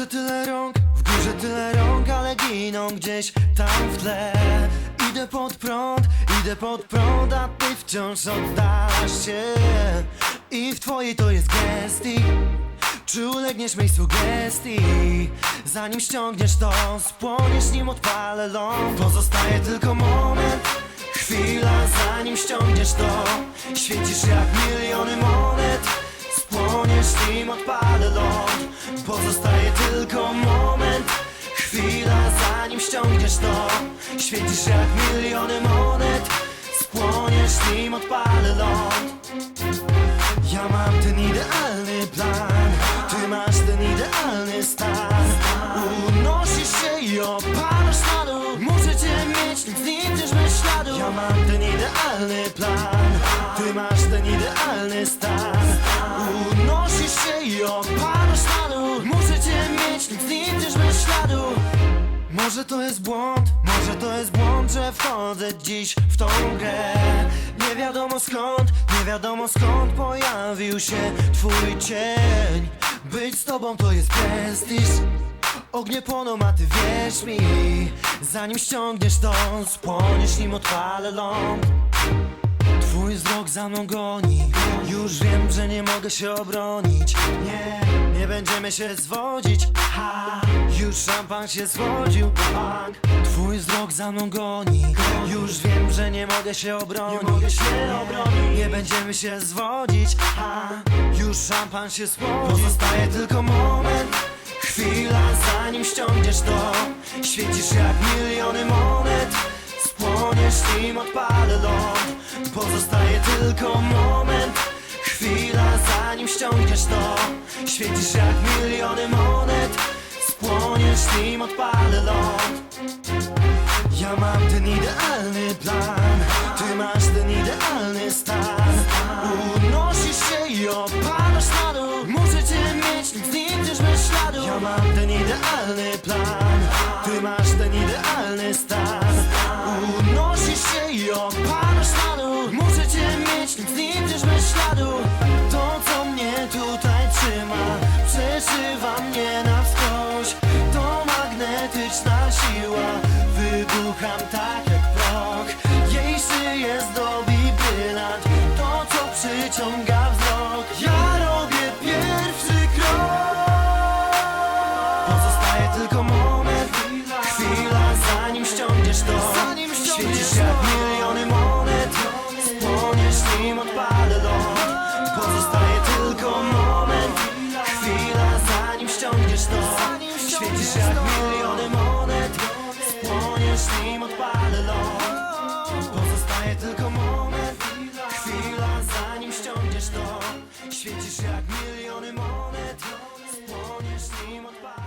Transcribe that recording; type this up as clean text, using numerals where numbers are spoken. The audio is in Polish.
górze tyle rąk, w górze tyle rąk, ale giną gdzieś tam w tle. Idę pod prąd, a ty wciąż oddalasz się. I w twojej to jest gestii, czy ulegniesz mej sugestii? Zanim ściągniesz to, spłoniesz nim odpalę ląd. Pozostaje tylko moment, chwila, zanim ściągniesz to. Świecisz jak miliony monet, spłoniesz nim odpalę ląd. Pozostaje tylko moment, chwila, zanim ściągniesz to. Świecisz jak miliony monet, spłoniesz nim odpalę ląd. Ja mam ten idealny plan, ty masz ten idealny stan. Unosisz się i opadasz na dół, muszę cię mieć, nic nie idziesz bez śladu. Ja mam ten idealny plan, ty masz ten idealny stan. Unosisz się i opadasz na dół, muszę cię mieć, nic nie idziesz bez śladu. Może to jest błąd, że wchodzę dziś w tą grę. Nie wiadomo skąd pojawił się twój cień. Być z tobą to jest prestiż, ognie płoną, a ty wierz mi. Zanim ściągniesz to, spłoniesz nim odpalę ląd. Twój wzrok za mną goni, już wiem, że nie mogę się obronić. Nie będziemy się zwodzić, już szampan się zwodził. Twój wzrok za mną goni, już wiem, że nie mogę się obronić. Nie będziemy się zwodzić, już szampan się zwodził. Pozostaje tylko moment, chwila, zanim ściągniesz to. Świecisz jak miliony monet, spłoniesz nim odpalę ląd. Pozostaje tylko moment, chwila, zanim ściągniesz to. Świecisz jak miliony monet, spłoniesz nim odpalę ląd. Ja mam ten idealny plan, ty masz ten idealny stan. Unosisz się i opadasz na dół, muszę cię mieć, nic nie idziesz bez śladu. Ja mam ten idealny plan, ty masz ten idealny stan. Unosisz się i opadasz na dół, muszę cię mieć, nic nie idziesz bez śladu. To co mnie tutaj trzyma, przeszywa mnie na wskroś. To magnetyczna siła, wybucham tak jak proch. Jej szyję zdobi brylant, to co przyciąga wzrok. Ja robię pierwszy krok. Pozostaje tylko moment, chwila, zanim ściągniesz to. Świecisz jak miliony monet, spłoniesz nim odpalę ląd. Pozostaje tylko moment, chwila, zanim ściągniesz to. Świecisz jak miliony monet, spłoniesz nim odpalę ląd. Pozostaje tylko moment, chwila, zanim ściągniesz to. Świecisz jak miliony monet, spłoniesz nim odpalę ląd.